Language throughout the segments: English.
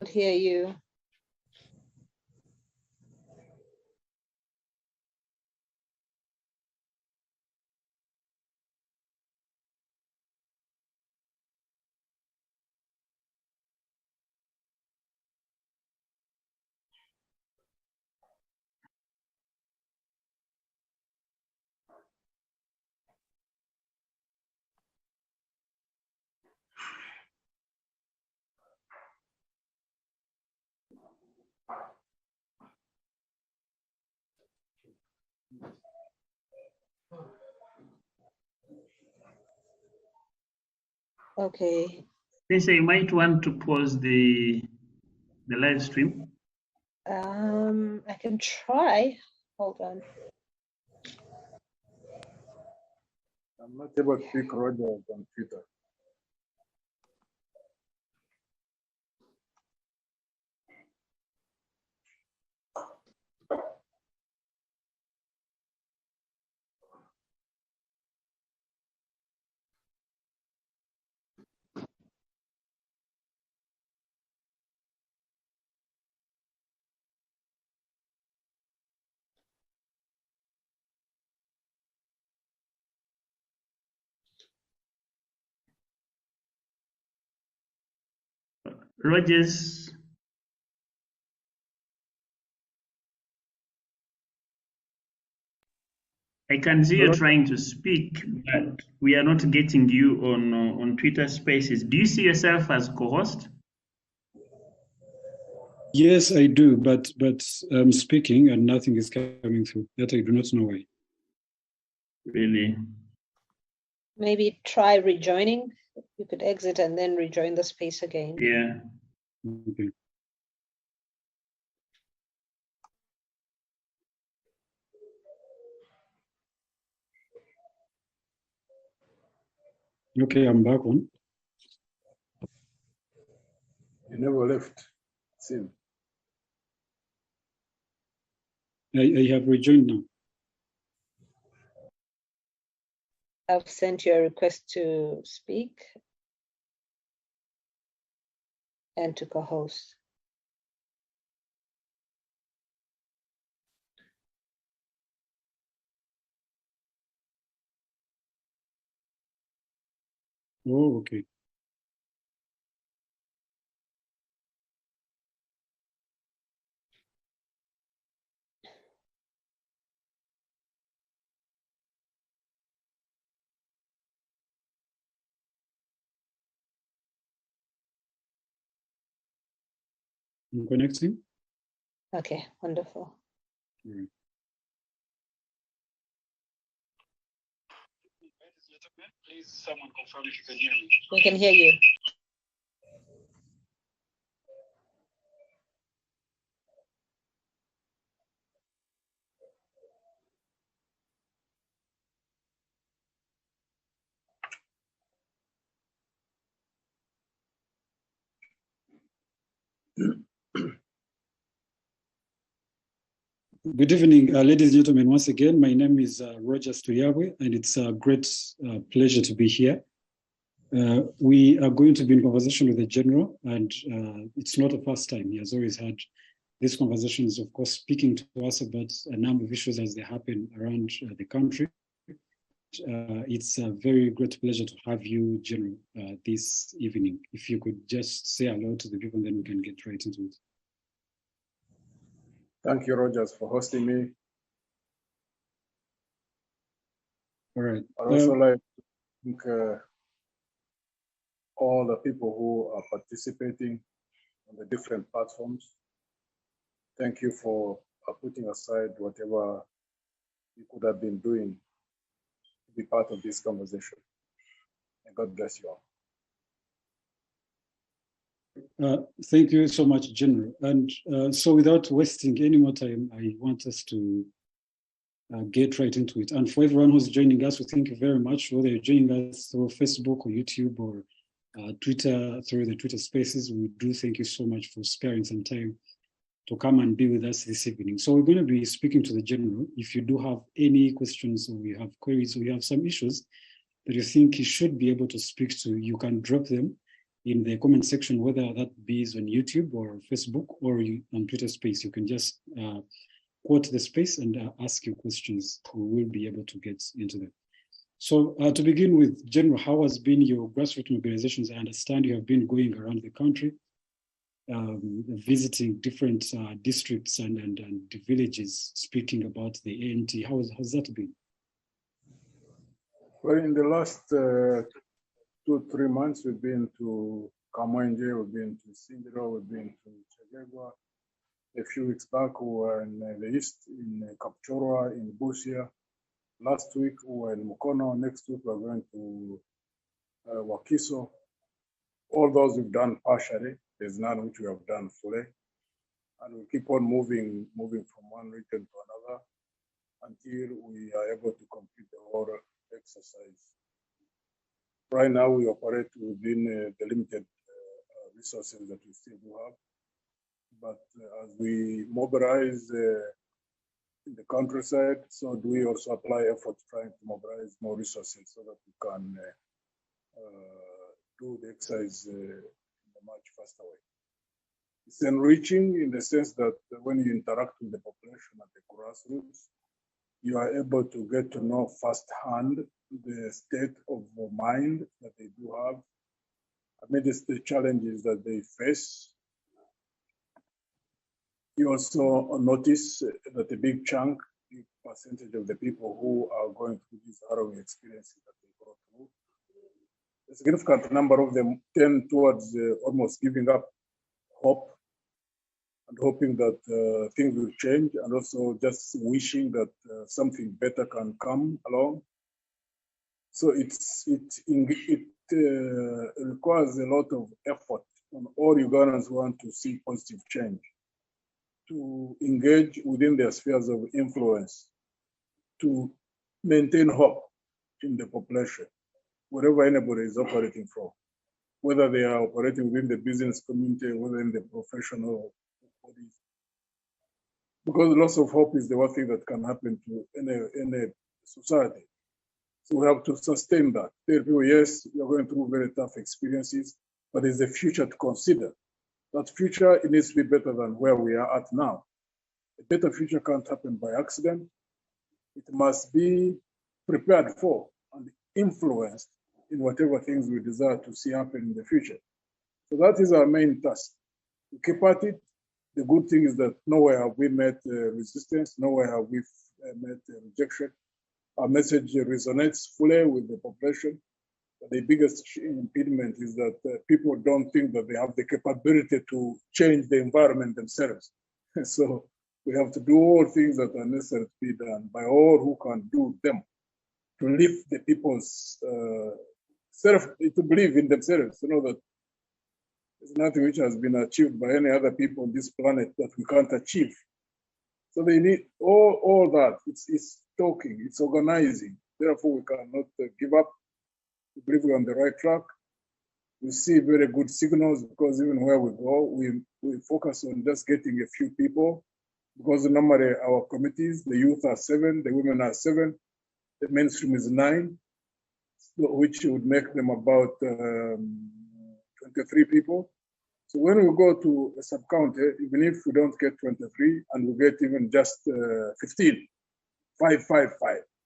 hear you. Okay. Lisa, you might want to pause the live stream. I can try. Hold on. I'm not able to pick Roger on Twitter. Rogers. I can see you trying to speak, but we are not getting you on Twitter Spaces. Do you see yourself as co-host? Yes, I do, but I'm speaking and nothing is coming through. That I do not know why. Really? Maybe try rejoining. You could exit and then rejoin the space again. Yeah. Okay. Okay, I'm back on. You never left. Sim. I have rejoined now. I've sent you a request to speak and to co-host. Oh, okay. I'm connecting. Okay, wonderful. Right. Please, someone confirm if you can hear me. We can hear you. Good evening, ladies and gentlemen. Once again, my name is Roger Tulyahabwe, and it's a great pleasure to be here. We are going to be in conversation with the General, and it's not the first time. He has always had these conversations, of course, speaking to us about a number of issues as they happen around the country. It's a very great pleasure to have you, General, this evening. If you could just say hello to the people, then we can get right into it. Thank you, Rogers, for hosting me. All right. I'd also like to thank all the people who are participating on the different platforms. Thank you for putting aside whatever you could have been doing to be part of this conversation. And God bless you all. Thank you so much, General. And so without wasting any more time, I want us to get right into it. And for everyone who's joining us, we thank you very much, whether you're joining us through Facebook or YouTube or Twitter, through the Twitter Spaces. We do thank you so much for sparing some time to come and be with us this evening. So we're going to be speaking to the General. If you do have any questions or you have queries or you have some issues that you think he should be able to speak to, you can drop them in the comment section, whether that be on YouTube or Facebook or on Twitter Space. You can just quote the space and ask your questions. We will be able to get into them. So to begin with, General, how has been your grassroots mobilizations? I understand you have been going around the country, visiting different districts and the villages, speaking about the ANT. How's that been? Well, in the last 2-3 months, we've been to Kamwenje, we've been to Sindiro, we've been to Chegegwa. A few weeks back, we were in the east, in Kapchorwa, in Busia. Last week, we were in Mukono. Next week, we're going to Wakiso. All those we've done partially. There's none which we have done fully. And we keep on moving from one region to another until we are able to complete the whole exercise. Right now, we operate within the limited resources that we still do have. But as we mobilize in the countryside, so do we also apply effort trying to mobilize more resources so that we can do the exercise in a much faster way. It's enriching in the sense that when you interact with the population at the grassroots, you are able to get to know firsthand the state of mind that they do have, amidst the challenges that they face. You also notice that a big percentage of the people who are going through these harrowing experiences that they go through, a significant number of them tend towards almost giving up hope and hoping that things will change, and also just wishing that something better can come along. So it requires a lot of effort on all Ugandans who want to see positive change, to engage within their spheres of influence, to maintain hope in the population, wherever anybody is operating from, whether they are operating within the business community, whether in the professional bodies. Because loss of hope is the one thing that can happen to any society. So we have to sustain that. Tell people, yes, you're going through very tough experiences, but there's a future to consider. That future, it needs to be better than where we are at now. A better future can't happen by accident. It must be prepared for and influenced in whatever things we desire to see happen in the future. So that is our main task. To keep at it. The good thing is that nowhere have we met resistance, nowhere have we met rejection. Our message resonates fully with the population. But the biggest impediment is that people don't think that they have the capability to change the environment themselves. So we have to do all things that are necessary to be done by all who can do them, to lift the people's to believe in themselves, to know that there's nothing which has been achieved by any other people on this planet that we can't achieve. So they need all that. It's talking, it's organizing. Therefore, we cannot give up. We believe we're on the right track. We see very good signals because even where we go, we focus on just getting a few people, because normally our committees, the youth are 7, the women are 7, the mainstream is 9, which would make them about 23 people. So when we go to a sub-county, even if we don't get 23 and we get even just 15, 5,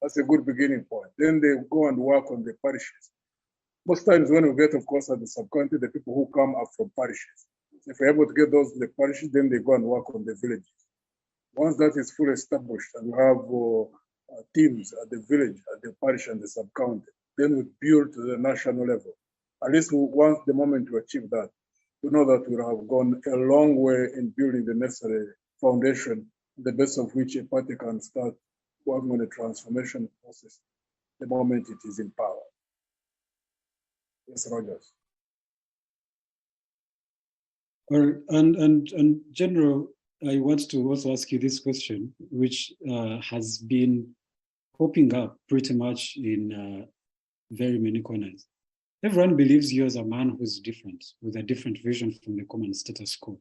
that's a good beginning point. Then they go and work on the parishes. Most times when we get, of course, at the sub-county, the people who come are from parishes. So if we're able to get those to the parishes, then they go and work on the villages. Once that is fully established and we have teams at the village, at the parish and the sub-county, then we build to the national level. At least once the moment we achieve that, we know that we have gone a long way in building the necessary foundation, the base of which a party can start working on a transformation process the moment it is in power. Yes, Rogers. Well, and General, I want to also ask you this question, which has been popping up pretty much in very many corners. Everyone believes you as a man who's different, with a different vision from the common status quo.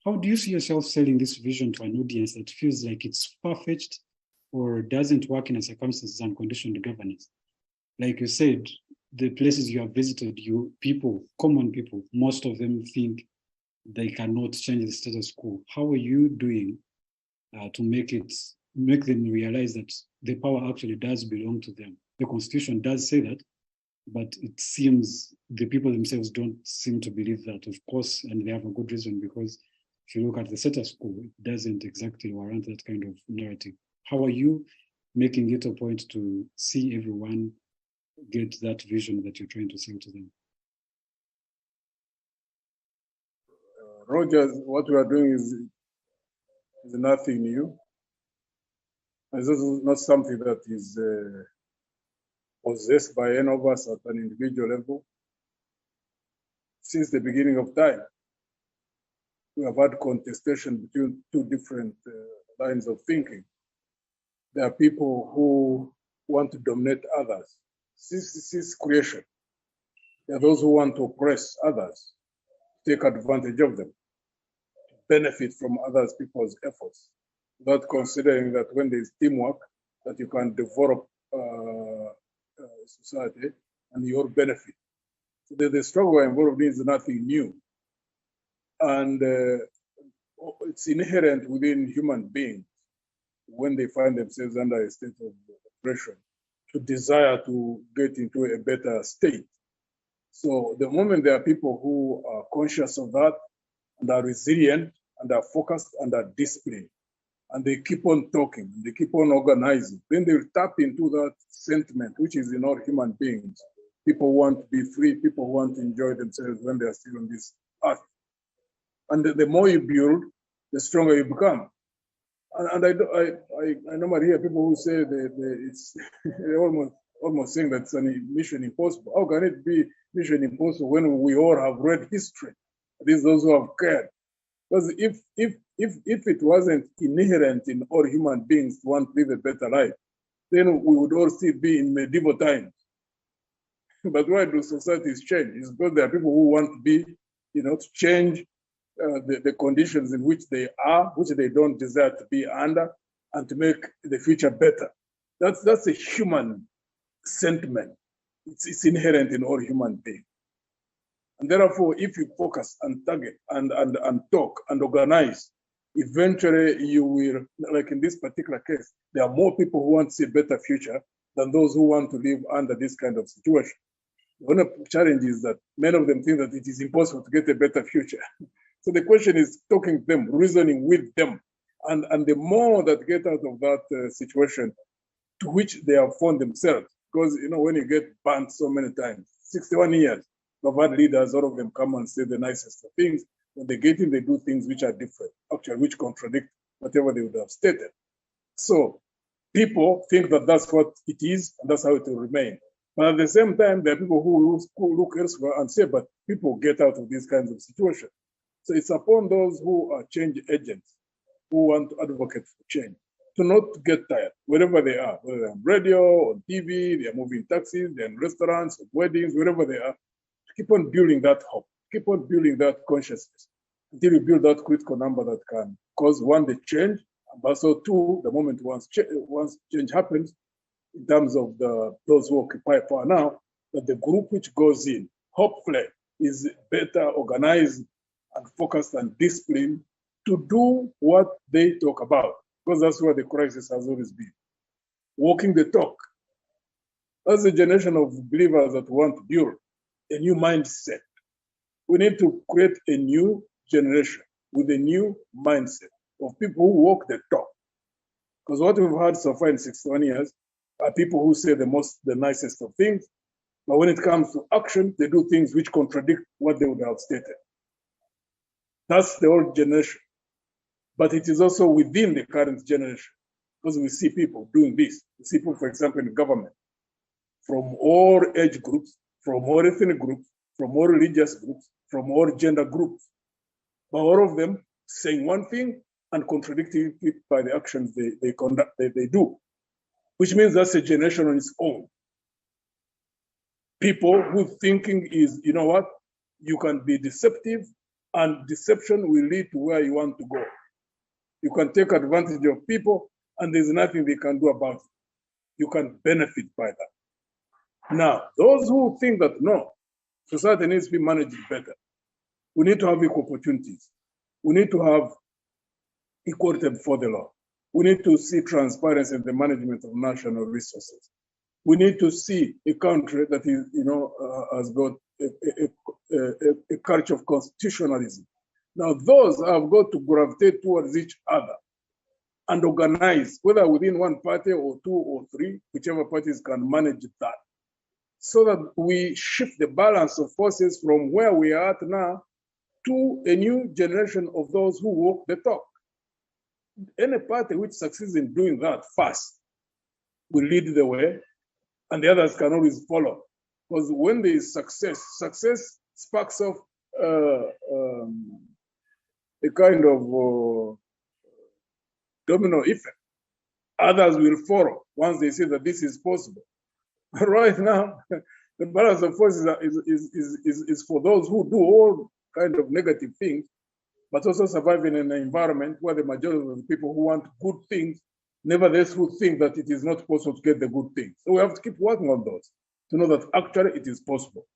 How do you see yourself selling this vision to an audience that feels like it's far-fetched or doesn't work in a circumstances and conditioned governance? Like you said, the places you have visited, common people, most of them think they cannot change the status quo. How are you doing to make them realize that the power actually does belong to them? The Constitution does say that, but it seems the people themselves don't seem to believe that, of course, and they have a good reason, because if you look at the status quo, it doesn't exactly warrant that kind of narrative. How are you making it a point to see everyone get that vision that you're trying to sell to them? Rogers, what we are doing is nothing new. This is not something that is possessed by any of us at an individual level. Since the beginning of time, we have had contestation between two different lines of thinking. There are people who want to dominate others since creation. There are those who want to oppress others, take advantage of them, benefit from others people's efforts, without considering that when there is teamwork, that you can develop society and your benefit. So the struggle involved is nothing new. And it's inherent within human beings when they find themselves under a state of oppression to desire to get into a better state. So the moment there are people who are conscious of that and are resilient and are focused and are disciplined, and they keep on talking, they keep on organizing, then they tap into that sentiment, which is in all human beings. People want to be free, people want to enjoy themselves when they are still on this earth. And the more you build, the stronger you become. And I normally hear people who say it's almost saying that's a mission impossible. How can it be mission impossible when we all have read history? These those who have cared. Because if it wasn't inherent in all human beings to want to live a better life, then we would all still be in medieval times. But why do societies change? It's because there are people who want to be, to change the conditions in which they are, which they don't desire to be under, and to make the future better. That's a human sentiment. It's inherent in all human beings. And therefore, if you focus and target and talk and organize, eventually you will, like in this particular case, there are more people who want to see a better future than those who want to live under this kind of situation. One of the challenges is that many of them think that it is impossible to get a better future. So the question is talking to them, reasoning with them. And the more that get out of that situation to which they have found themselves, because, when you get banned so many times, 61 years, we've had leaders, all of them come and say the nicest of things. When they get in, they do things which are different, actually, which contradict whatever they would have stated. So people think that that's what it is, and that's how it will remain. But at the same time, there are people who look elsewhere and say, but people get out of these kinds of situations. So it's upon those who are change agents, who want to advocate for change, to not get tired, wherever they are, whether they're on radio, on TV, they're moving taxis, they're in restaurants, weddings, wherever they are, to keep on building that hope, keep on building that consciousness, until you build that critical number that can cause, one, the change, but also two, the moment once change happens, in terms of those who occupy power now, that the group which goes in, hopefully, is better organized and focused and disciplined to do what they talk about, because that's where the crisis has always been. Walking the talk. That's a generation of believers that want to build a new mindset. We need to create a new generation with a new mindset of people who walk the talk. Because what we've had so far in 61 years are people who say the nicest of things, but when it comes to action, they do things which contradict what they would have stated. That's the old generation. But it is also within the current generation, because we see people doing this. We see people, for example, in government, from all age groups, from all ethnic groups, from all religious groups, from all gender groups, but all of them saying one thing and contradicting it by the actions they do, which means that's a generation on its own. People who thinking is, you can be deceptive, and deception will lead to where you want to go. You can take advantage of people, and there's nothing they can do about it. You can benefit by that. Now, those who think that no, society needs to be managed better, we need to have equal opportunities. We need to have equality before the law. We need to see transparency in the management of national resources. We need to see a country that is, has got a culture of constitutionalism. Now, those have got to gravitate towards each other and organize, whether within one party or two or three, whichever parties can manage that, so that we shift the balance of forces from where we are at now to a new generation of those who walk the talk. Any party which succeeds in doing that first will lead the way, and the others can always follow. Because when there is success, success sparks off a kind of domino effect. Others will follow once they see that this is possible. Right now, the balance of forces is for those who do all kind of negative things, but also survive in an environment where the majority of the people who want good things, nevertheless, who think that it is not possible to get the good things. So we have to keep working on those to know that actually it is possible.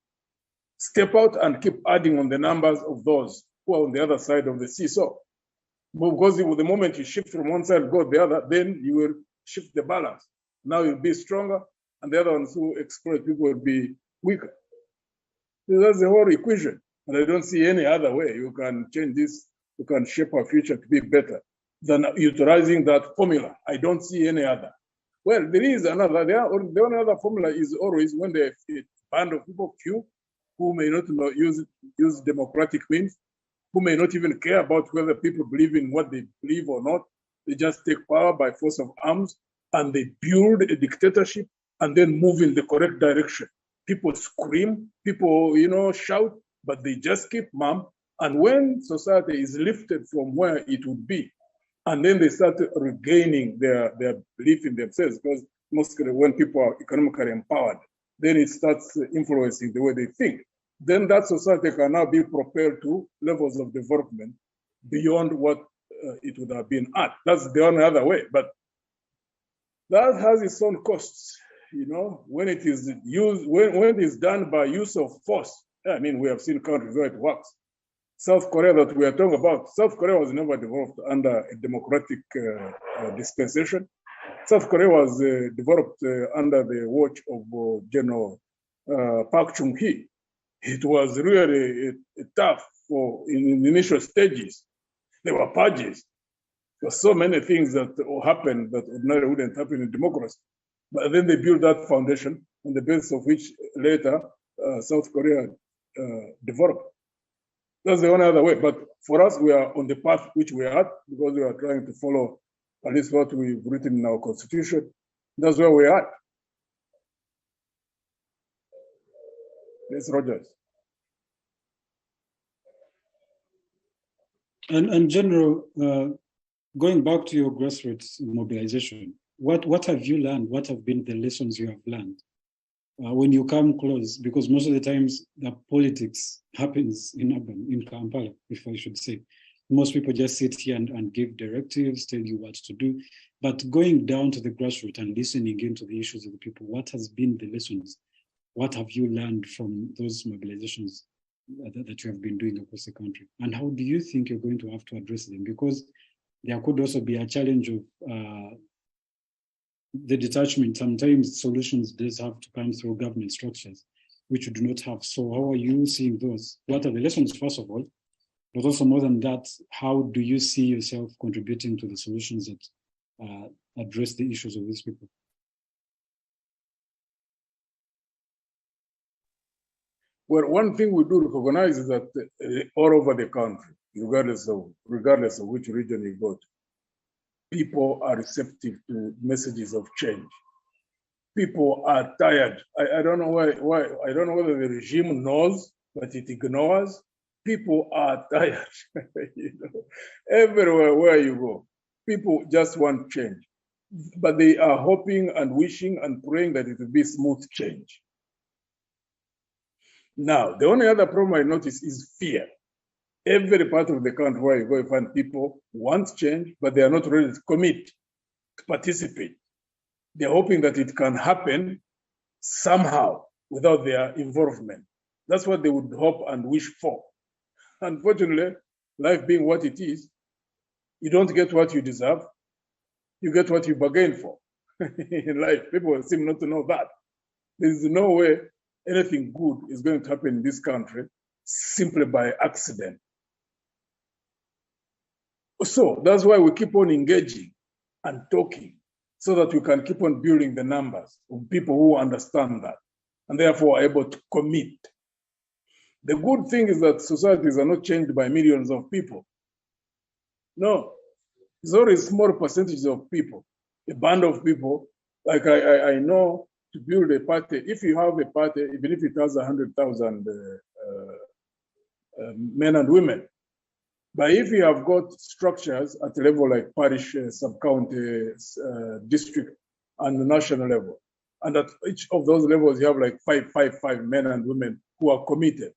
Step out and keep adding on the numbers of those who are on the other side of the seesaw. Because the moment you shift from one side, go the other, then you will shift the balance. Now you'll be stronger, and the other ones who exploit people will be weaker. So that's the whole equation. And I don't see any other way you can change this, you can shape our future to be better than utilizing that formula. I don't see any other. Well, there is another, the only other formula is always when there's a band of people, few, who may not use democratic means, who may not even care about whether people believe in what they believe or not. They just take power by force of arms and they build a dictatorship and then move in the correct direction. People scream, people, shout, but they just keep mum. And when society is lifted from where it would be, and then they start regaining their belief in themselves, because mostly when people are economically empowered, then it starts influencing the way they think. Then that society can now be propelled to levels of development beyond what it would have been at. That's the only other way, but that has its own costs. When it is used, when it is done by use of force. I mean, we have seen countries where it works. South Korea that we are talking about, South Korea was never developed under a democratic dispensation. South Korea was developed under the watch of General Park Chung-hee. It was really tough in the initial stages. There were purges. There were so many things that happened that ordinarily wouldn't happen in democracy. But then they built that foundation on the basis of which later South Korea developed. That's the only other way. But for us, we are on the path which we are at because we are trying to follow at least what we've written in our constitution. That's where we are at. Yes, Rogers. And General, going back to your grassroots mobilization, what have you learned? What have been the lessons you have learned when you come close? Because most of the times the politics happens in Kampala, if I should say. Most people just sit here and give directives, tell you what to do. But going down to the grassroots and listening into the issues of the people, what has been the lessons? What have you learned from those mobilizations that you have been doing across the country? And how do you think you're going to have to address them? Because there could also be a challenge of the detachment. Sometimes solutions does have to come through government structures, which you do not have. So how are you seeing those? What are the lessons, first of all? But also more than that, how do you see yourself contributing to the solutions that address the issues of these people? Well, one thing we do recognize is that all over the country, regardless of which region you go to, people are receptive to messages of change. People are tired. I don't know why. I don't know whether the regime knows, but it ignores. People are tired. Everywhere where you go, people just want change, but they are hoping and wishing and praying that it will be smooth change. Now, the only other problem I notice is fear. Every part of the country where you go, you find people want change, but they are not ready to commit, to participate. They're hoping that it can happen somehow without their involvement. That's what they would hope and wish for. Unfortunately, life being what it is, you don't get what you deserve, you get what you bargain for. In life, people seem not to know that. There's no way anything good is going to happen in this country simply by accident. So that's why we keep on engaging and talking so that we can keep on building the numbers of people who understand that and therefore are able to commit. The good thing is that societies are not changed by millions of people. No, it's only a small percentage of people, a band of people. Like I know, to build a party, if you have a party, even if it has 100,000 men and women, but if you have got structures at a level like parish, sub-county, district, and the national level, and at each of those levels you have like five men and women who are committed,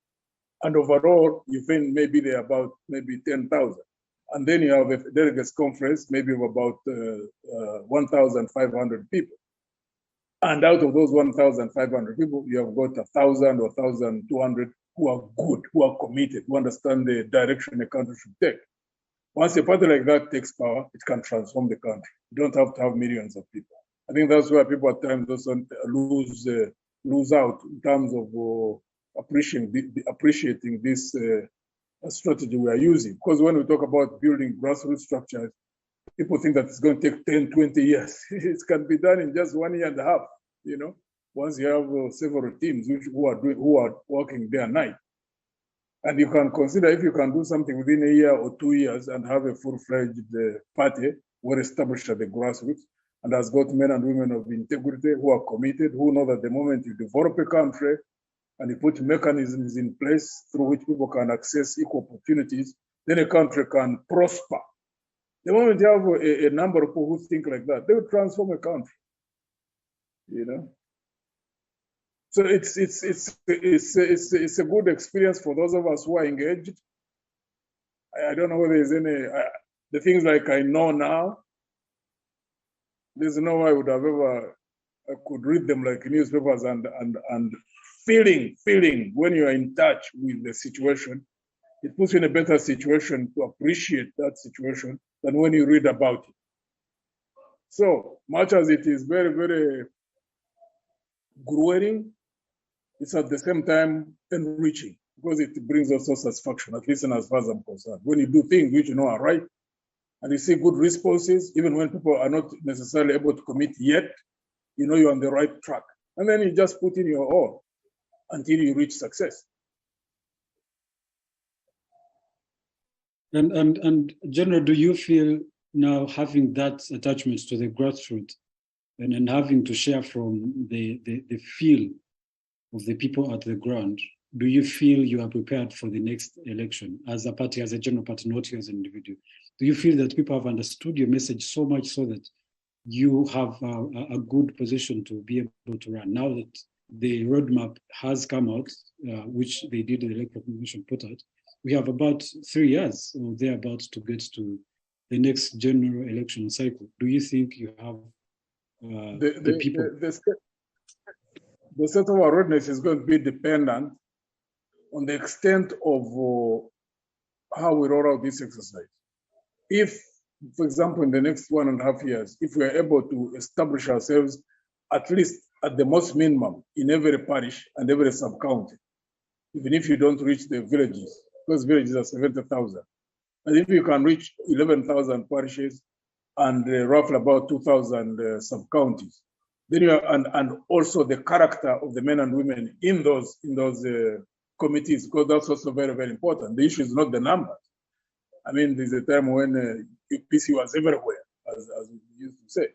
and overall you think maybe they're about maybe 10,000, and then you have a delegates conference maybe of about 1,500 people, and out of those 1,500 people you have got 1,000 or 1,200 who are good, who are committed, who understand the direction the country should take. Once a party like that takes power, it can transform the country. You don't have to have millions of people. I think that's why people at times also lose out in terms of appreciating this strategy we are using. Because when we talk about building grassroots structures, people think that it's going to take 10, 20 years. It can be done in just 1 year and a half, you know. Once you have several teams who are working day and night, and you can consider if you can do something within a year or 2 years and have a full-fledged party well established at the grassroots and has got men and women of integrity who are committed, who know that the moment you develop a country and you put mechanisms in place through which people can access equal opportunities, then a country can prosper. The moment you have a number of people who think like that, they will transform a country, you know. So it's a good experience for those of us who are engaged. I don't know whether there's any the things like I know now. There's no way I would have ever I could read them like newspapers and feeling when you are in touch with the situation. It puts you in a better situation to appreciate that situation than when you read about it. So much as it is very, very grueling, it's at the same time enriching because it brings also satisfaction, at least as far as I'm concerned. When you do things which you know are right and you see good responses, even when people are not necessarily able to commit yet, you know you're on the right track. And then you just put in your all until you reach success. And General, do you feel now having that attachment to the grassroots and having to share from the feel of the people at the ground, do you feel you are prepared for the next election as a party, as a general party, not you as an individual? Do you feel that people have understood your message so much so that you have a good position to be able to run? Now that the roadmap has come out, which they did, the Electoral Commission put out, we have about 3 years or thereabouts to get to the next general election cycle. Do you think you have the people? The state of our readiness is going to be dependent on the extent of how we roll out this exercise. If, for example, in the next 1.5 years, if we are able to establish ourselves at least at the most minimum in every parish and every sub-county, even if you don't reach the villages, those villages are 70,000. And if you can reach 11,000 parishes and roughly about 2,000 sub-counties, then you are, and also the character of the men and women in those committees, because that's also very, very important. The issue is not the numbers. I mean, there's a time when PC was everywhere, as we used to say.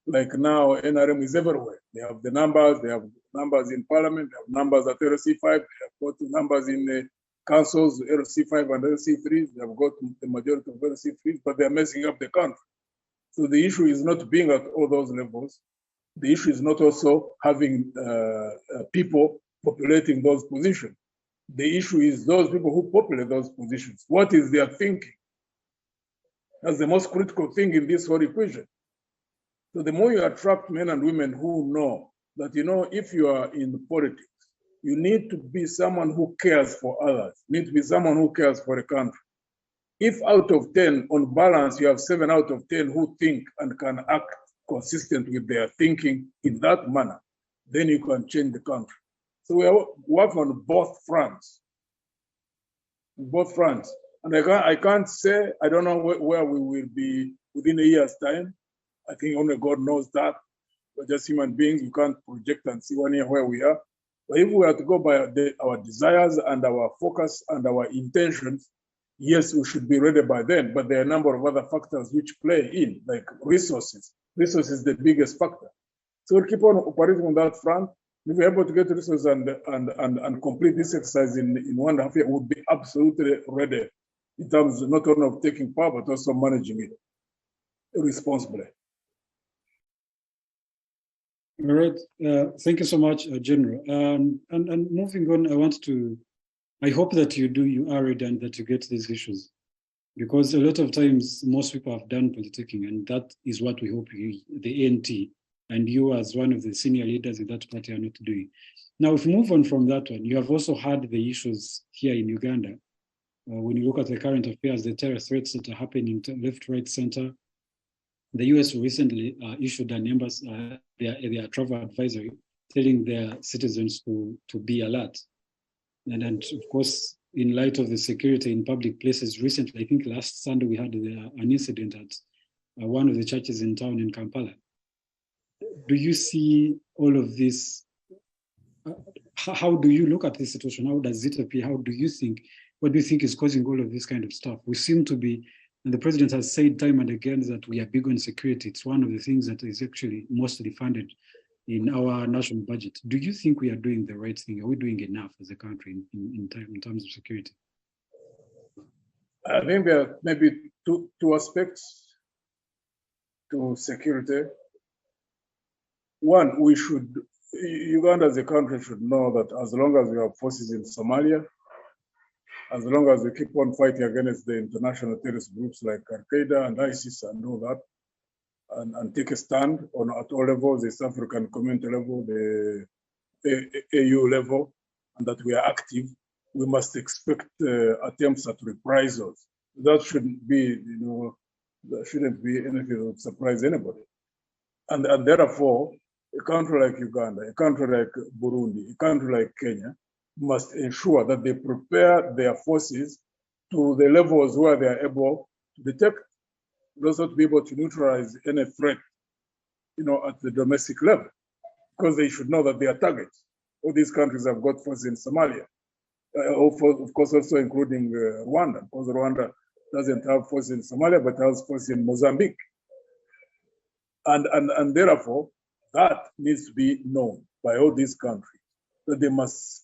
Like now, NRM is everywhere. They have the numbers, they have numbers in parliament, they have numbers at LC5, they have got numbers in councils, LC5 and LC3s, they have got the majority of LC3s, but they're messing up the country. So the issue is not being at all those levels. The issue is not also having people populating those positions. The issue is those people who populate those positions. What is their thinking? That's the most critical thing in this whole equation. So the more you attract men and women who know that, you know, if you are in politics, you need to be someone who cares for others, you need to be someone who cares for the country. If out of 10, on balance, you have 7 out of 10 who think and can act consistent with their thinking in that manner, then you can change the country. So we are working on both fronts. Both fronts. And I can't say, I don't know where we will be within a year's time. I think only God knows that. We're just human beings. We can't project and see 1 year where we are. But if we are to go by our desires and our focus and our intentions, yes, we should be ready by then. But there are a number of other factors which play in, like resources. Resources is the biggest factor. So we'll keep on operating on that front. If we're able to get resources and complete this exercise in 1.5 years, we'll be absolutely ready in terms not only of taking power, but also managing it responsibly. All right. Thank you so much, General. And moving on, I hope that you are ready and that you get these issues, because a lot of times most people have done politicking, and that is what we hope the ANT and you as one of the senior leaders in that party are not doing. Now, if we move on from that one, you have also had the issues here in Uganda. When you look at the current affairs, the terror threats that are happening left, right, center. The US recently issued their travel advisory, telling their citizens to be alert. And of course, in light of the security in public places recently, I think last Sunday we had an incident at one of the churches in town in Kampala. Do you see all of this? How do you look at this situation? How does it appear? What do you think is causing all of this kind of stuff? We seem to be, and the president has said time and again that we are big on security. It's one of the things that is actually mostly funded in our national budget. Do you think we are doing the right thing? Are we doing enough as a country in terms of security? I think there are maybe two aspects to security. One, Uganda as a country should know that as long as we have forces in Somalia, as long as we keep on fighting against the international terrorist groups like Al-Qaeda and ISIS and all that, and take a stand at all levels, the East African Community level, the AU level, and that we are active, we must expect attempts at reprisals. That shouldn't be, that shouldn't be anything that would surprise anybody. And therefore, a country like Uganda, a country like Burundi, a country like Kenya must ensure that they prepare their forces to the levels where they are able to detect, but also to be able to neutralize any threat, at the domestic level, because they should know that they are targets. All these countries have got forces in Somalia, of course, also including Rwanda, because Rwanda doesn't have forces in Somalia, but has forces in Mozambique. And therefore, that needs to be known by all these countries, that they must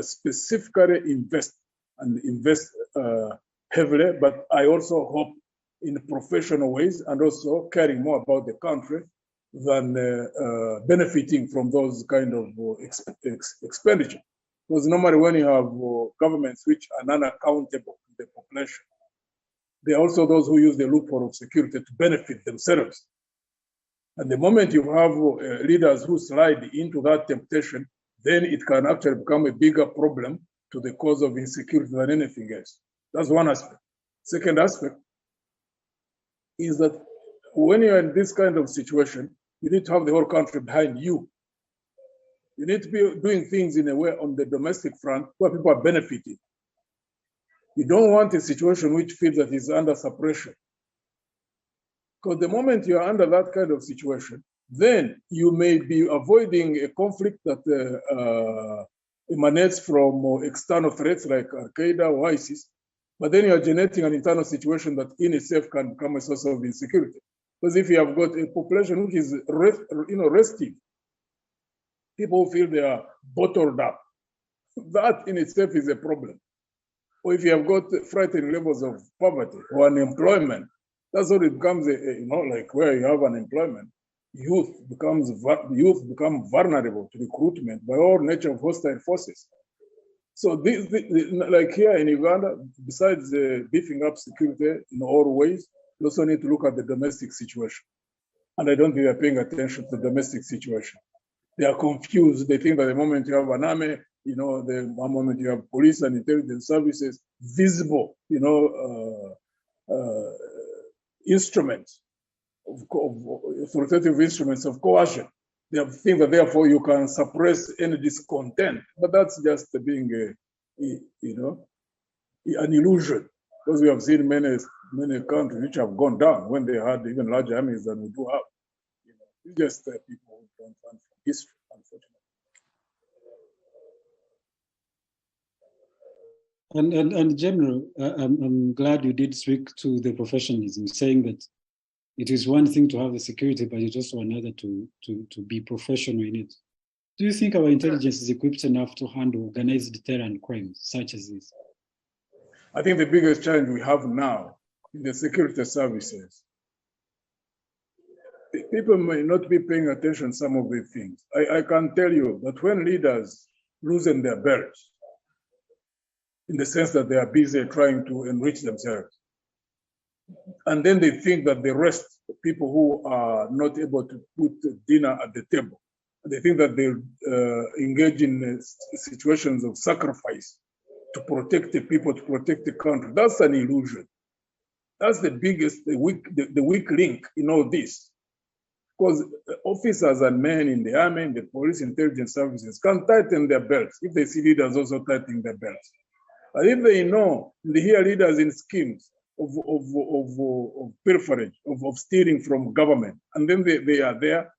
specifically invest heavily, but I also hope in professional ways and also caring more about the country than benefiting from those kind of expenditure. Because normally when you have governments which are non-accountable to the population, there are also those who use the loophole of security to benefit themselves. And the moment you have leaders who slide into that temptation, then it can actually become a bigger problem to the cause of insecurity than anything else. That's one aspect. Second aspect is that when you're in this kind of situation, you need to have the whole country behind you. You need to be doing things in a way on the domestic front where people are benefiting. You don't want a situation which feels that is under suppression. Because the moment you are under that kind of situation, then you may be avoiding a conflict that emanates from external threats like Al-Qaeda or ISIS, but then you are generating an internal situation that in itself can become a source of insecurity. Because if you have got a population which is restive, people feel they are bottled up, that in itself is a problem. Or if you have got frightening levels of poverty or unemployment, that's what it becomes, like where you have unemployment, youth become vulnerable to recruitment by all nature of hostile forces. So like here in Uganda, besides beefing up security in all ways, you also need to look at the domestic situation. And I don't think they're paying attention to the domestic situation. They are confused. They think that the moment you have an army, you know, the one moment you have police and intelligence services, visible, you know, instruments, of authoritative instruments of coercion. They think that therefore you can suppress any discontent, but that's just being, you know, an illusion. Because we have seen many countries which have gone down when they had even larger armies than we do have. You know, it's just people who don't learn from history, unfortunately. And General, I'm glad you did speak to the professionalism, saying that it is one thing to have the security, but it's also another to be professional in it. Do you think our intelligence is equipped enough to handle organized terror and crimes such as this? I think the biggest challenge we have now in the security services, people may not be paying attention to some of these things. I can tell you that when leaders loosen their belts, in the sense that they are busy trying to enrich themselves, and then they think that the rest, people who are not able to put dinner at the table, they think that they engage in situations of sacrifice to protect the people, to protect the country. That's an illusion. That's the biggest, the weak link in all this. Because officers and men in the army, in the police, intelligence services can tighten their belts if they see leaders also tightening their belts. But if they know, they hear leaders in schemes of pilferage, of stealing from government, and then they are there,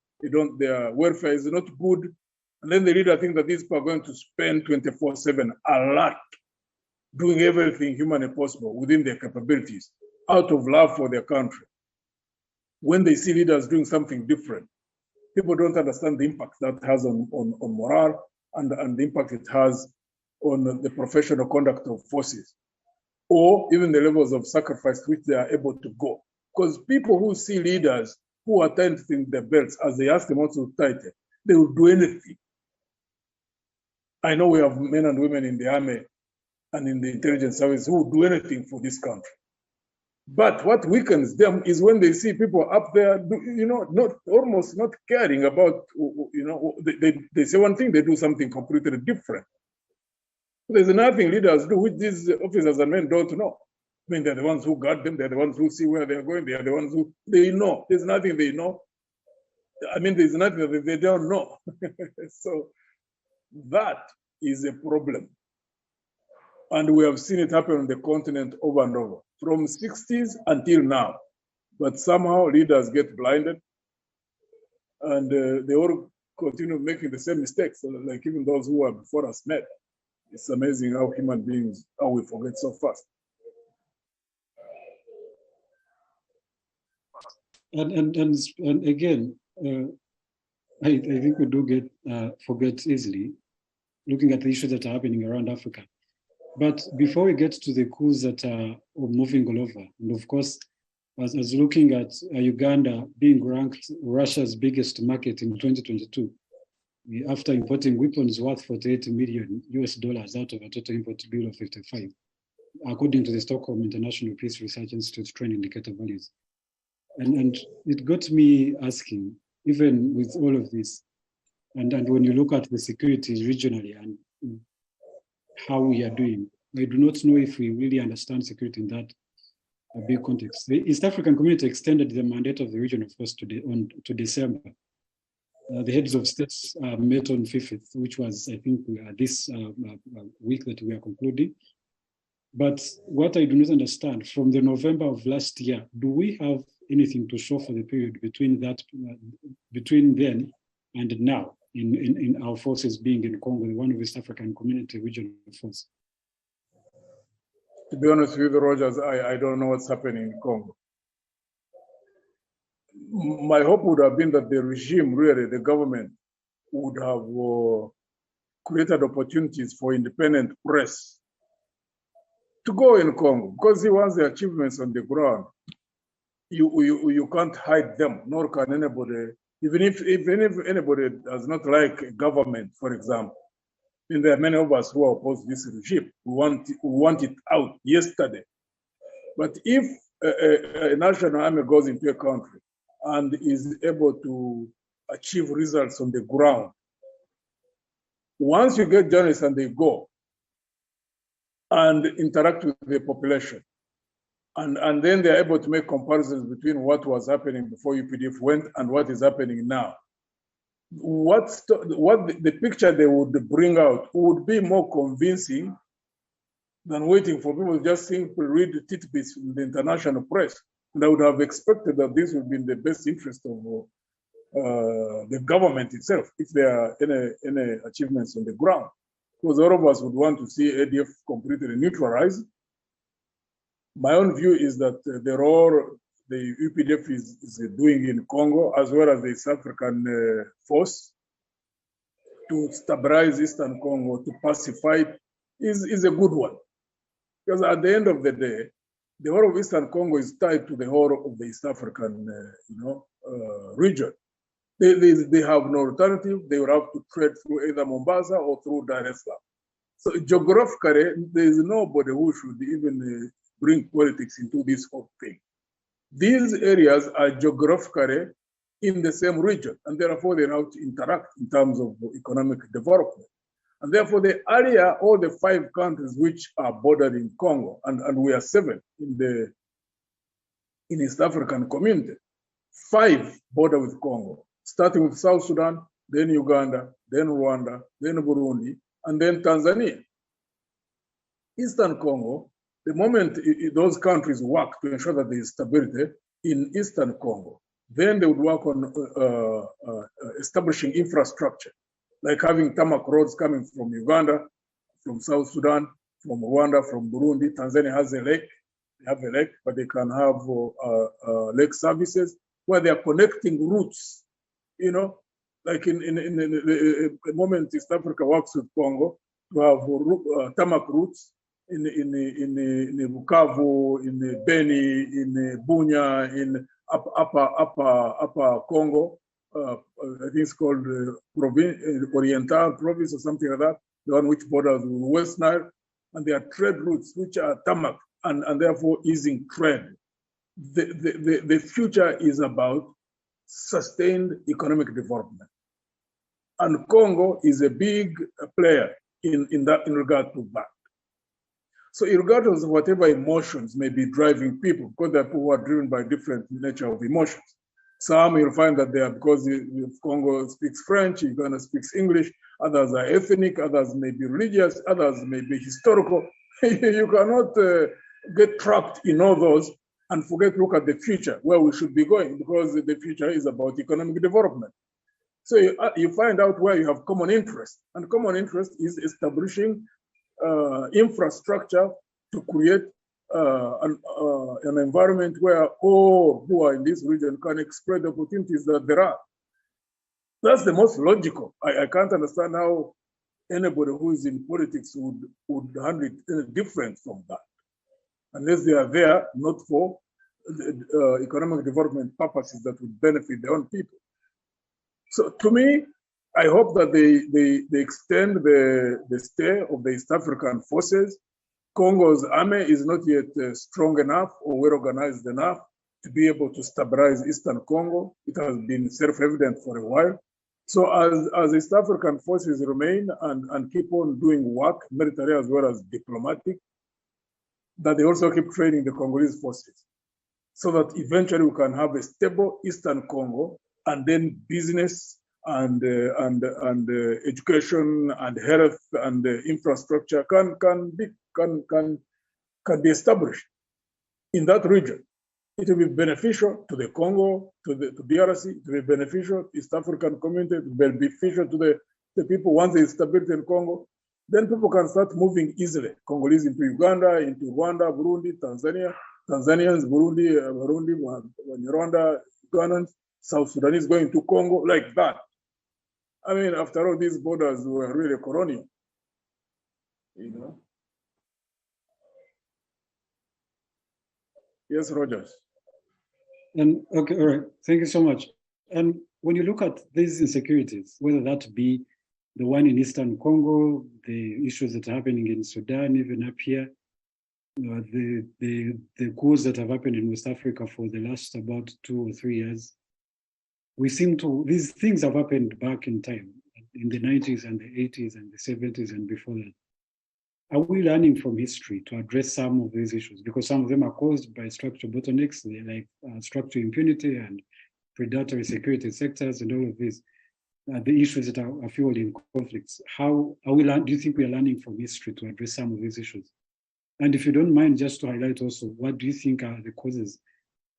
their welfare is not good, and then the leader thinks that these people are going to spend 24/7 alert, doing everything humanly possible within their capabilities, out of love for their country. When they see leaders doing something different, people don't understand the impact that has on morale and the impact it has on the professional conduct of forces, or even the levels of sacrifice to which they are able to go. Because people who see leaders who are tightening their belts, as they ask them also to tighten, they will do anything. I know we have men and women in the army and in the intelligence service who will do anything for this country. But what weakens them is when they see people up there, you know, almost not caring about, you know, they say one thing, they do something completely different. There's nothing leaders do which these officers and men don't know. I mean, they're the ones who guard them, they're the ones who see where they're going, they are the ones who, they know. There's nothing they know. I mean, there's nothing that they don't know. So that is a problem. And we have seen it happen on the continent over and over, from 60s until now. But somehow leaders get blinded and they all continue making the same mistakes, like even those who were before us made. It's amazing how human beings, how we forget so fast. And again, I think we do forget easily, looking at the issues that are happening around Africa. But before we get to the coups that are moving all over, and of course, as looking at Uganda being ranked Russia's biggest market in 2022, after importing weapons worth $48 million out of a total import bill of 55, according to the Stockholm International Peace Research Institute trend indicator values. And it got me asking, even with all of this, and when you look at the security regionally and how we are doing, I do not know if we really understand security in that big context. The East African community extended the mandate of the region, of course, to December. The heads of states met on 5th, which was, I think, this week that we are concluding. But what I do not understand, from the November of last year, do we have anything to show for the period between then and now in our forces being in Congo, the one of East African community regional force? To be honest with you, Rogers, I don't know what's happening in Congo. My hope would have been that the regime, really, the government, would have created opportunities for independent press to go in Congo, because he wants the achievements on the ground. You can't hide them, nor can anybody, even if anybody does not like government, for example. And there are many of us who are opposed to this regime. We want it out yesterday. But if a national army goes into a country and is able to achieve results on the ground, once you get journalists and they go and interact with the population, and then they're able to make comparisons between what was happening before UPDF went and what is happening now, what the picture they would bring out would be more convincing than waiting for people to just simply read tidbits in the international press. And I would have expected that this would be in the best interest of the government itself, if there are any achievements on the ground. Because all of us would want to see ADF completely neutralized. My own view is that the role the UPDF is doing in Congo, as well as the South African force, to stabilize Eastern Congo, to pacify it, is a good one. Because at the end of the day, the whole of Eastern Congo is tied to the whole of the East African region. They have no alternative. They will have to trade through either Mombasa or through Dar es Salaam. So geographically, there is nobody who should even bring politics into this whole thing. These areas are geographically in the same region, and therefore they have to interact in terms of economic development. And therefore the area, all the 5 countries which are bordering Congo, and we are 7 in East African community, 5 border with Congo, starting with South Sudan, then Uganda, then Rwanda, then Burundi, and then Tanzania. Eastern Congo, the moment those countries work to ensure that there is stability in Eastern Congo, then they would work on establishing infrastructure, like having tarmac roads coming from Uganda, from South Sudan, from Rwanda, from Burundi. Tanzania has a lake, they have a lake, but they can have lake services where they are connecting routes, you know, like in the moment East Africa works with Congo to have tarmac routes in Bukavu, in Beni, in Bunya, in upper Congo. I think it's called Oriental Province or something like that, the one which borders with West Nile, and there are trade routes which are tarmac and therefore easing trade. The future is about sustained economic development, and Congo is a big player in regard to that. So regardless of whatever emotions may be driving people, because there are people who are driven by different nature of emotions. Some you'll find that they are because Congo speaks French, Uganda speaks English, others are ethnic, others may be religious, others may be historical. You cannot get trapped in all those and forget to look at the future, where we should be going, because the future is about economic development. So you find out where you have common interest, and common interest is establishing infrastructure to create an environment where all who are in this region can exploit the opportunities that there are. That's the most logical. I can't understand how anybody who is in politics would handle it any different from that, unless they are there not for economic development purposes that would benefit their own people. So to me, I hope that they extend the stay of the East African forces. Congo's army is not yet strong enough or well organized enough to be able to stabilize Eastern Congo. It has been self-evident for a while. So as East African forces remain and keep on doing work, military as well as diplomatic, that they also keep training the Congolese forces, so that eventually we can have a stable Eastern Congo, and then business and education and health and infrastructure can be established in that region. It will be beneficial to the Congo, to DRC, it will be beneficial to East African community, it will be beneficial to the people. Once there is stability in Congo, then people can start moving easily. Congolese into Uganda, into Rwanda, Burundi, Tanzania, Tanzanians, Burundi, Rwanda, Ugandans, South Sudanese going to Congo, like that. I mean, after all, these borders were really colonial, you know. Yes, Rogers. And okay, all right, thank you so much. And when you look at these insecurities, whether that be the one in Eastern Congo, the issues that are happening in Sudan, even up here, the coups that have happened in West Africa for the last about 2 or 3 years, we seem to, these things have happened back in time. in the 90s and the 80s and the 70s and before that. Are we learning from history to address some of these issues? Because some of them are caused by structural bottlenecks, like structural impunity and predatory security sectors and all of these, the issues that are fueling conflicts. How are we do you think we are learning from history to address some of these issues? And if you don't mind, just to highlight also, what do you think are the causes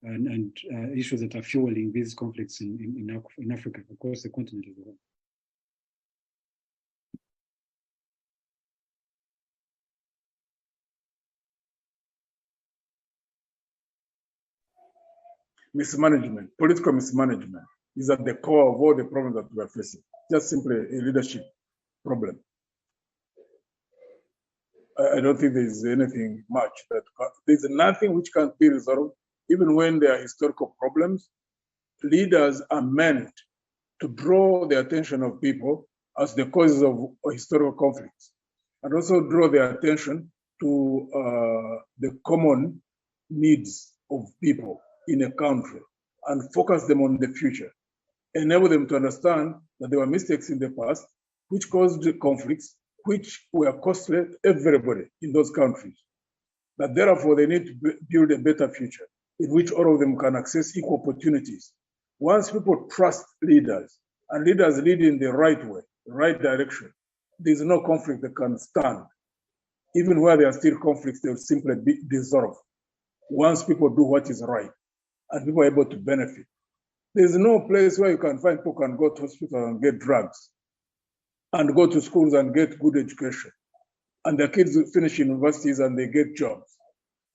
and issues that are fueling these conflicts in Africa, across the continent as well? Mismanagement, political mismanagement is at the core of all the problems that we are facing. Just simply a leadership problem. I don't think there's anything much there's nothing which can't be resolved, even when there are historical problems. Leaders are meant to draw the attention of people as the causes of historical conflicts, and also draw their attention to the common needs of people in a country and focus them on the future, enable them to understand that there were mistakes in the past which caused conflicts, which were costly to everybody in those countries. That therefore they need to build a better future in which all of them can access equal opportunities. Once people trust leaders and leaders lead in the right way, the right direction, there's no conflict that can stand. Even where there are still conflicts, they will simply be dissolved. Once people do what is right and people are able to benefit. There's no place where you can find people can go to hospital and get drugs and go to schools and get good education. And their kids finish universities and they get jobs.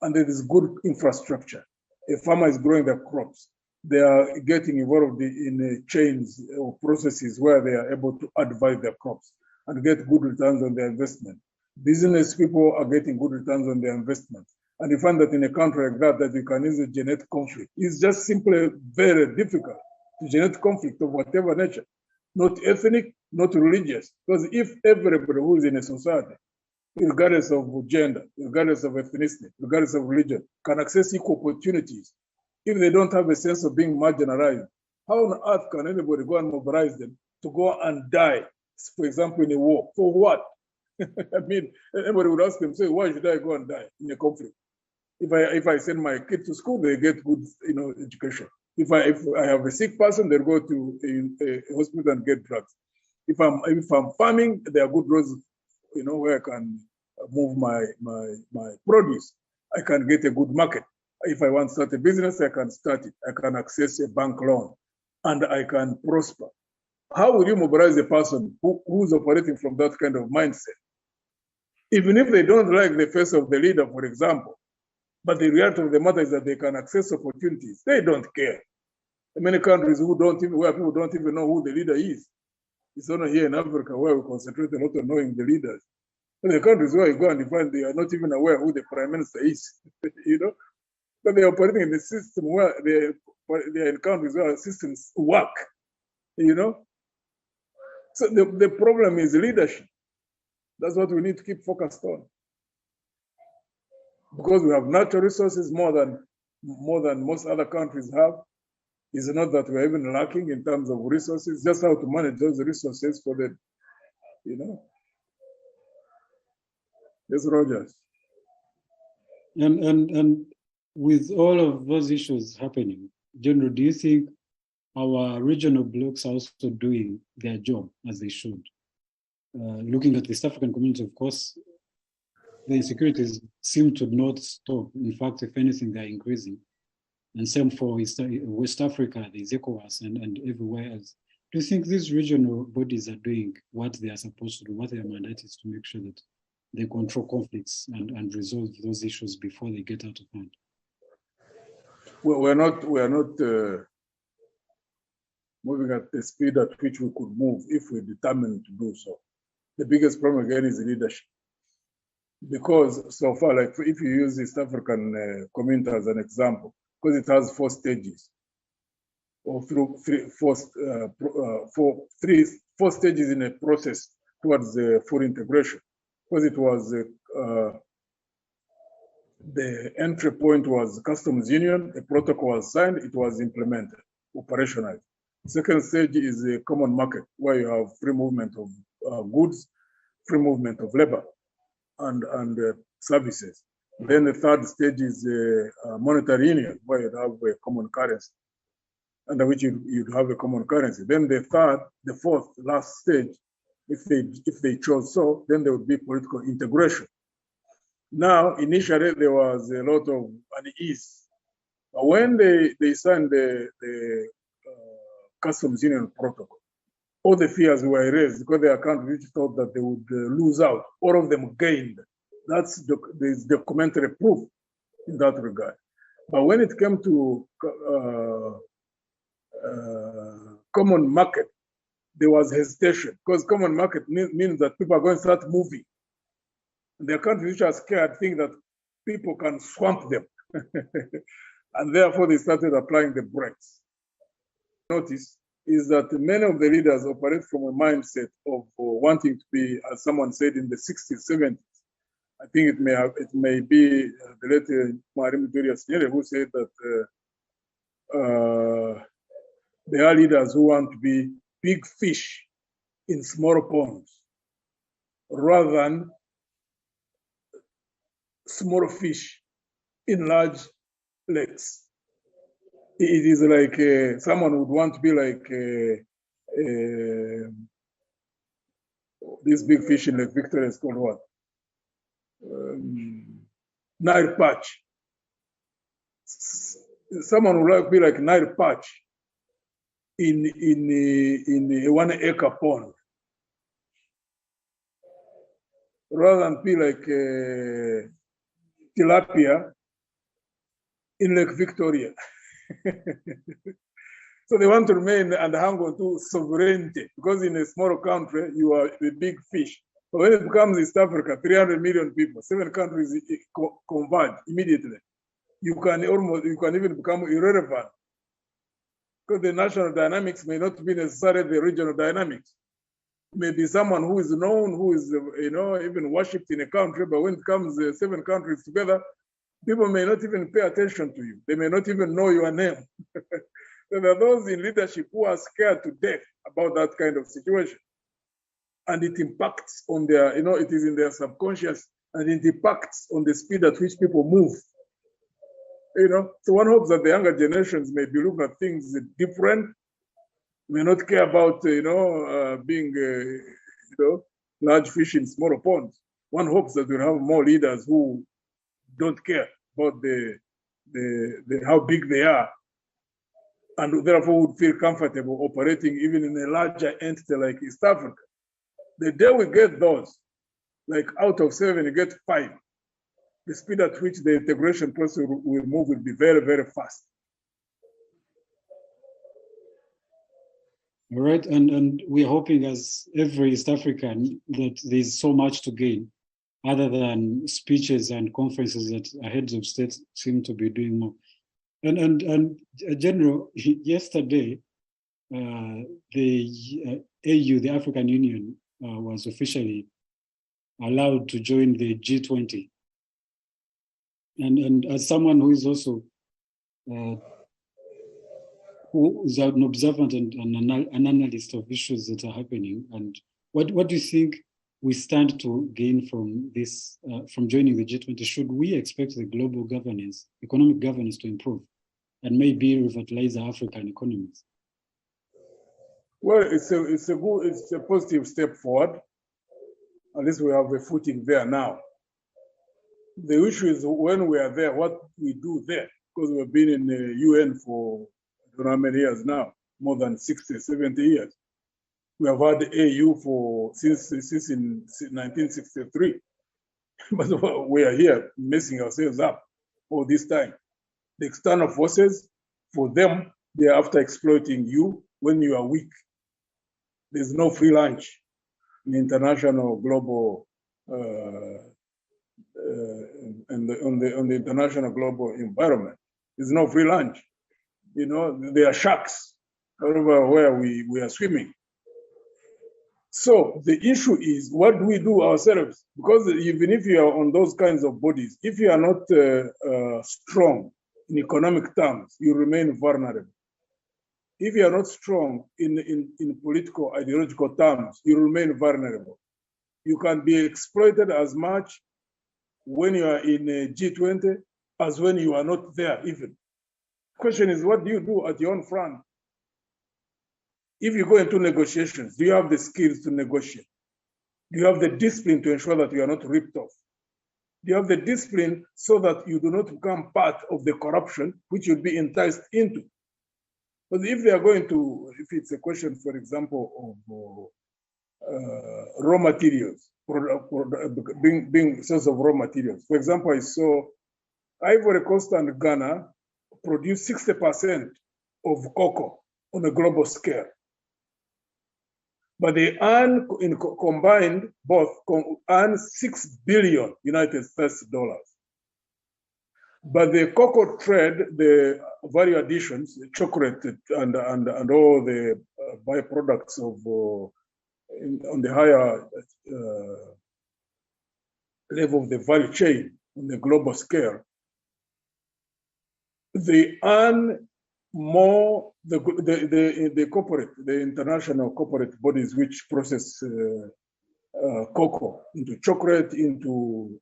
And there is good infrastructure. A farmer is growing their crops. They are getting involved in chains or processes where they are able to advise their crops and get good returns on their investment. Business people are getting good returns on their investments. And you find that in a country like that you can easily generate conflict. It's just simply very difficult to generate conflict of whatever nature, not ethnic, not religious. Because if everybody who is in a society, regardless of gender, regardless of ethnicity, regardless of religion, can access equal opportunities, if they don't have a sense of being marginalized, how on earth can anybody go and mobilize them to go and die, for example, in a war? For what? I mean, anybody would ask themselves, why should I go and die in a conflict? If I send my kid to school, they get good, education. If I have a sick person, they'll go to a hospital and get drugs. If I'm farming, there are good roads, where I can move my produce. I can get a good market. If I want to start a business, I can start it. I can access a bank loan, and I can prosper. How will you mobilize a person who's operating from that kind of mindset? Even if they don't like the face of the leader, for example, but the reality of the matter is that they can access opportunities. They don't care. In many countries where people don't even know who the leader is. It's only here in Africa where we concentrate a lot on knowing the leaders. In the countries where you go and you find they are not even aware who the prime minister is, But they are operating in the system where they are in countries where systems work, So the problem is leadership. That's what we need to keep focused on. Because we have natural resources more than most other countries have. It's not that we're even lacking in terms of resources, just how to manage those resources for them, Yes, Rogers. And with all of those issues happening, General, do you think our regional blocs are also doing their job as they should? Looking at the East African community, of course, the insecurities seem to not stop. In fact, if anything, they're increasing. And same for West Africa, there's ECOWAS and everywhere else. Do you think these regional bodies are doing what they are supposed to do, what their mandate is to make sure that they control conflicts and resolve those issues before they get out of hand? We're not moving at the speed at which we could move if we're determined to do so. The biggest problem again is leadership. Because so far, like if you use East African community as an example, because it has 4 stages, or four stages in a process towards the full integration. Because it was the entry point was customs union, a protocol was signed, it was implemented, operationalized. Second stage is a common market where you have free movement of goods, free movement of labor and services. Then the third stage is a monetary union where you have a common currency, under which you'd have a common currency. Then the fourth, last stage, if they chose so, then there would be political integration. Now, initially, there was a lot of unease. But when they signed the Customs Union Protocol, all the fears were erased because there are countries which thought that they would lose out. All of them gained. There's documentary proof in that regard. But when it came to common market, there was hesitation because common market means that people are going to start moving. And there are countries which are scared, think that people can swamp them. And therefore they started applying the brakes. Notice is that many of the leaders operate from a mindset of wanting to be, as someone said in the 60s, 70s. I think it may be the late Mwalimu Julius Nyerere who said that there are leaders who want to be big fish in small ponds rather than small fish in large lakes. It is like someone would want to be like this big fish in Lake Victoria is called what? Nile perch. Someone would like to be like Nile perch in a 1 acre pond, rather than be like tilapia in Lake Victoria. So they want to remain and hang on to sovereignty, because in a small country, you are a big fish. But when it becomes East Africa, 300 million people, 7 countries converge immediately. You can even become irrelevant, because the national dynamics may not be necessarily the regional dynamics. Maybe someone who is known, who is even worshipped in a country, but when it comes 7 countries together, people may not even pay attention to you. They may not even know your name. There are those in leadership who are scared to death about that kind of situation. And it impacts on their, it is in their subconscious, and it impacts on the speed at which people move. So one hopes that the younger generations may be looking at things different, may not care about, being, large fish in smaller ponds. One hopes that we'll have more leaders who don't care about how big they are, and therefore would feel comfortable operating even in a larger entity like East Africa. The day we get those, like out of 7, you get 5, the speed at which the integration process will move will be very, very fast. All right, and we're hoping, as every East African, that there's so much to gain, other than speeches and conferences that heads of state seem to be doing more. And General, yesterday, the AU, the African Union, was officially allowed to join the G20. And as someone who is also who is an observant and an analyst of issues that are happening, and what do you think we stand to gain from this, from joining the G20? Should we expect the global governance, economic governance, to improve and maybe revitalize the African economies? Well, it's a positive step forward. At least we have a footing there now. The issue is when we are there, what we do there, because we've been in the UN for I don't know how many years now, more than 60, 70 years. We have had the AU since in 1963, but we are here messing ourselves up all this time. The external forces, for them, they are after exploiting you when you are weak. There's no free lunch in the international global on the international global environment. There's no free lunch. There are sharks all over where we are swimming. So the issue is, what do we do ourselves? Because even if you are on those kinds of bodies, if you are not strong in economic terms, you remain vulnerable. if you are not strong in political, ideological terms, you remain vulnerable. You can be exploited as much when you are in a G20 as when you are not there even. Question is, what do you do at your own front? If you go into negotiations, do you have the skills to negotiate? Do you have the discipline to ensure that you are not ripped off? Do you have the discipline so that you do not become part of the corruption which you'd be enticed into? Because if they are going to, if it's a question, for example, of raw materials, being source of raw materials. For example, I saw Ivory Coast and Ghana produce 60% of cocoa on a global scale. But they earn, combined, both earn $6 billion United States dollars. But the cocoa trade, the value additions, the chocolate and all the byproducts of on the higher level of the value chain on the global scale, they earn more, the corporate, the international corporate bodies which process cocoa into chocolate, into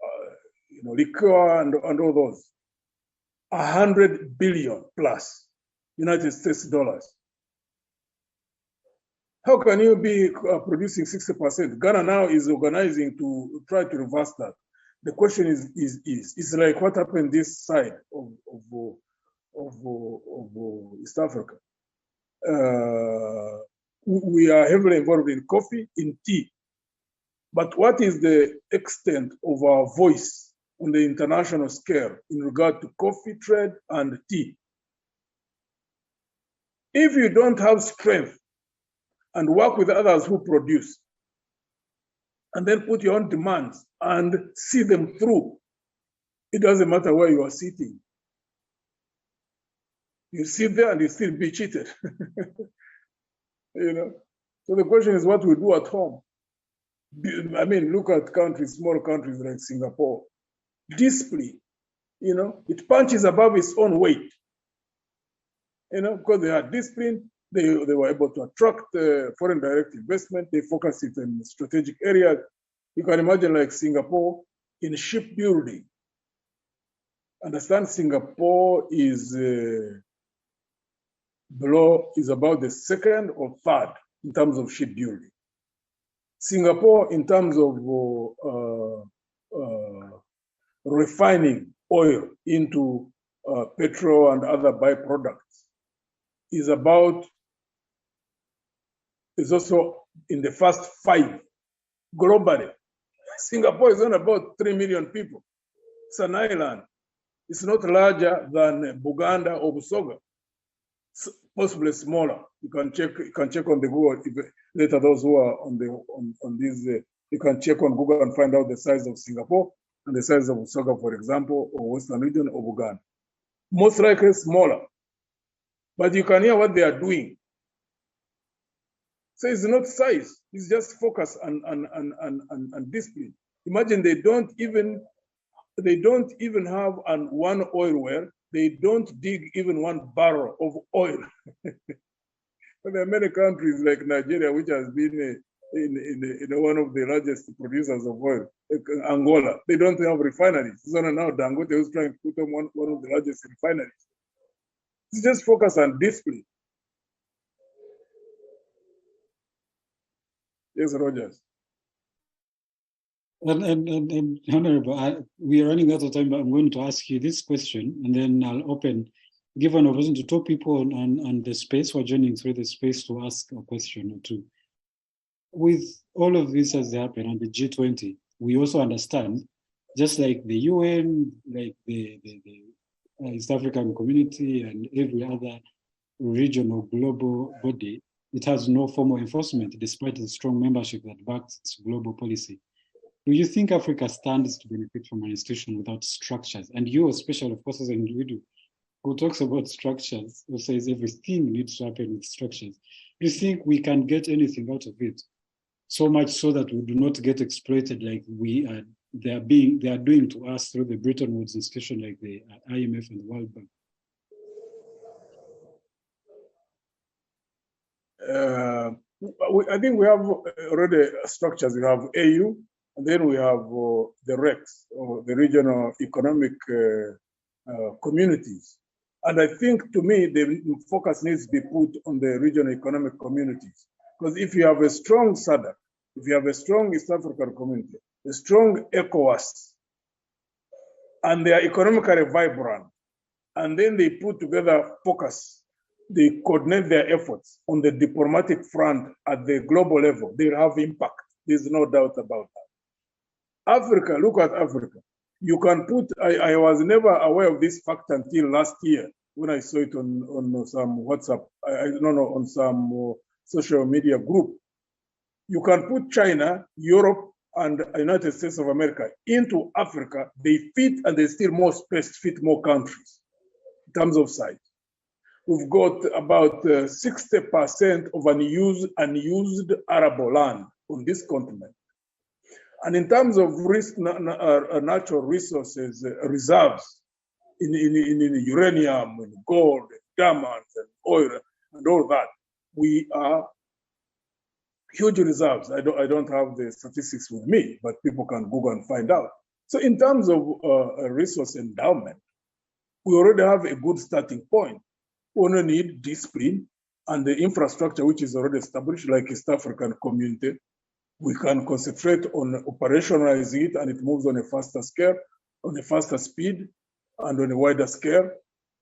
liquor and all those, 100 billion plus United States dollars. How can you be producing 60%? Ghana now is organizing to try to reverse that. The question is like what happened this side of East Africa. We are heavily involved in coffee, in tea. But what is the extent of our voice on the international scale in regard to coffee trade and tea? If you don't have strength and work with others who produce, and then put your own demands and see them through, it doesn't matter where you are sitting. You sit there and you still be cheated. So the question is what we do at home. I mean, look at countries, small countries like Singapore. Discipline, it punches above its own weight. Because they are disciplined, they were able to attract foreign direct investment. They focus it in strategic areas. You can imagine like Singapore in shipbuilding. Understand Singapore is about the second or third in terms of shipbuilding. Singapore in terms of refining oil into petrol and other byproducts is also in the first 5 globally. Singapore is only about 3 million people. It's an island. It's not larger than Buganda or Busoga. It's possibly smaller. You can check on the Google later. Those who are on these, you can check on Google and find out the size of Singapore and the size of Busoga, for example, or Western region or Buganda. Most likely smaller, but you can hear what they are doing. So it's not size, it's just focus and discipline. Imagine they don't even have one oil well, they don't dig even 1 barrel of oil. But there are many countries like Nigeria, which has been in one of the largest producers of oil, like Angola. They don't have refineries. So now Dangote is trying to put them one of the largest refineries. It's just focus on discipline. Yes, Rogers. And Honorable, we are running out of time, but I'm going to ask you this question, and then I'll give an opportunity to talk people on the space who are joining through the space to ask a question or two. With all of this as happened on the G20, we also understand, just like the UN, like the East African community and every other regional global body, it has no formal enforcement despite the strong membership that backs its global policy. Do you think Africa stands to benefit from an institution without structures? And you, especially, of course, as an individual who talks about structures, who says everything needs to happen with structures, do you think we can get anything out of it? So much so that we do not get exploited like they are doing to us through the Bretton Woods institution like the IMF and the World Bank. I think we have already structures. We have AU, and then we have the RECs, or the regional economic communities. And I think, to me, the focus needs to be put on the regional economic communities. Because if you have a strong SADC, if you have a strong East African community, a strong ECOWAS, and they are economically vibrant, and then they put together focus, they coordinate their efforts on the diplomatic front at the global level, they'll have impact. There's no doubt about that. Africa, look at Africa. You can put, I was never aware of this fact until last year when I saw it on some WhatsApp, on some social media group. You can put China, Europe, and United States of America into Africa. They fit, and there's still more space to fit more countries in terms of size. We've got about 60% of unused arable land on this continent. And in terms of natural resources, reserves in uranium, in gold, diamonds, and oil, and all that, we are huge reserves. I don't have the statistics with me, but people can Google and find out. So in terms of resource endowment, we already have a good starting point. We only need discipline and the infrastructure, which is already established, like East African community. We can concentrate on operationalizing it, and it moves on a faster scale, on a faster speed, and on a wider scale,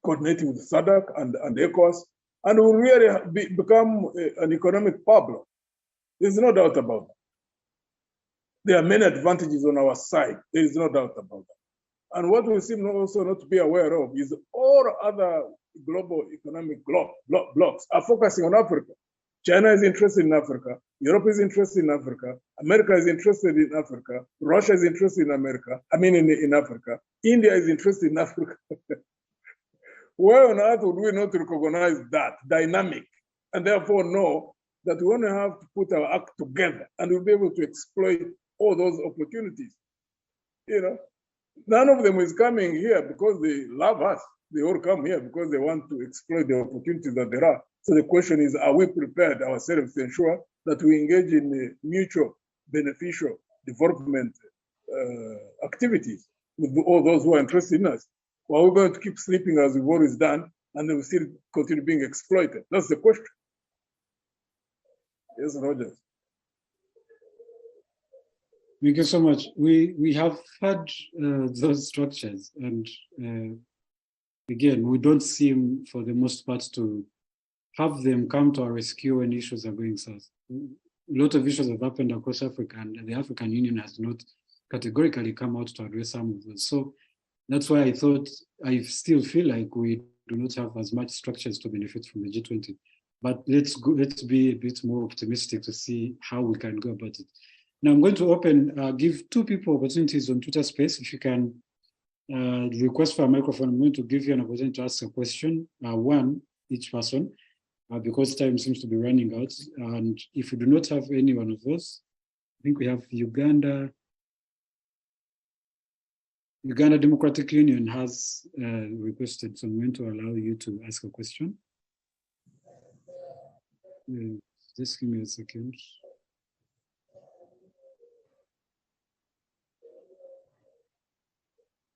coordinating with SADC and ECOWAS, and will really become an economic power. There's no doubt about that. There are many advantages on our side. There is no doubt about that. And what we seem also not to be aware of is all other global economic blocks are focusing on Africa. China is interested in Africa. Europe is interested in Africa. America is interested in Africa. Russia is interested in America. In Africa. India is interested in Africa. Why on earth would we not recognize that dynamic and therefore know that we only have to put our act together and we'll be able to exploit all those opportunities? None of them is coming here because they love us. They all come here because they want to exploit the opportunities that there are. So the question is, are we prepared ourselves to ensure that we engage in mutual beneficial development activities with all those who are interested in us? Or are we going to keep sleeping as we've always done and then we still continue being exploited? That's the question. Yes, Rogers. Thank you so much. We have had those structures, and again, we don't seem, for the most part, to have them come to our rescue when issues are going south. A lot of issues have happened across Africa, and the African Union has not categorically come out to address some of those. So that's why I still feel like we do not have as much structures to benefit from the G20. But let's be a bit more optimistic to see how we can go about it. Now I'm going to give two people opportunities on Twitter Space. If you can request for a microphone, I'm going to give you an opportunity to ask a question, one each person, because time seems to be running out. And if you do not have any one of those, I think we have Uganda Democratic Union has requested, so I'm going to allow you to ask a question. Just give me a second.